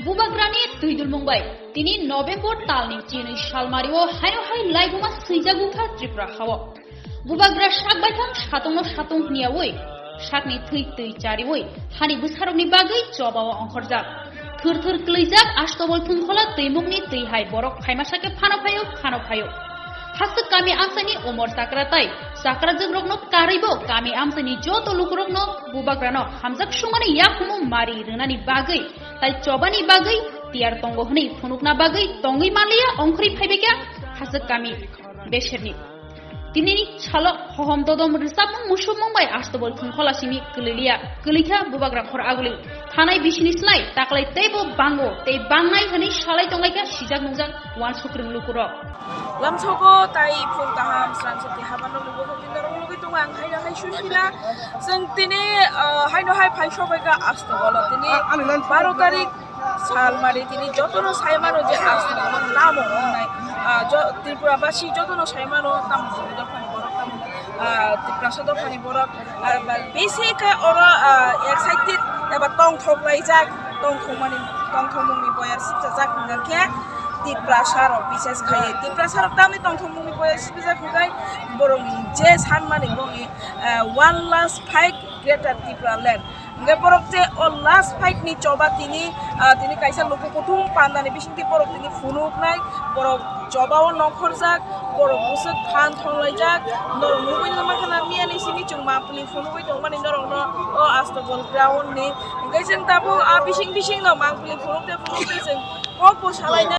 Bubagrani Tuidul Mumbai, Tini November Talni Chini Shalmario, Hainohai Laiguma Sijaguka Tripra Hawa. Bubagra Shakbaitan Shatono Shatung Niaway, Shakni Tui Chariway, Hani Busharoni Bagay, Jobawa on Horza. Turtur Glizak, Ashtobol Tunkola, Timugni, Tihai Borok, Haimashake Panopayo. Hasuk kami amsani umur sakratai, sakrazag rogno karibo kami amsani joto lukurogno bubagrano hamzak shumani yakumu mari renani bagai, tai cobani bagai, tiar tonggohni funukna bagai, tongi malia ongkri phaibekya hasuk kami besherni. Tinini chalo hohom dodom risapung mushum Mumbai astobol thungkholasini kulilia bubagra khor aguli thanai bishini slai taklai tebo bango te bangnai hani shalai tongaika sijak nungjak wan sukrim lukuro lamchogo tai phung taham sranchati habano lugo tinaro lugo tungang haino hai shunila sing tini haino hai phaisho bega astobolo tini 12 tarik salmari tini jotono saimano je astobolo namo nai ত্রিপুরাবাসী যতন সাইমানো তাম দফানি বরক তাম ত্রিপুরাসদ funny বরক basic ওরা excited এবা টং থলাই যাক টং থমনি বয়ার সিপসা যাক নাকে ত্রিপুরাসার বিশেষ খায় ত্রিপুরাসার তামনি টং থমনি বয়ার সিপসা খায় বরং যে সানমানি বঙ্গি one last fight greater Tripura land nge borok je o last fight ni coba tini kaisa luku kutung pandani bisingti borok tini funuk nai borok coba o nokhorjak borok busuk phan thonlaijak nor mubai na makana miani sini chungma puli funuk tongmani norong no o astobol ground ni nge jeng tabo bising no mangpuli funuk te jeng ko salai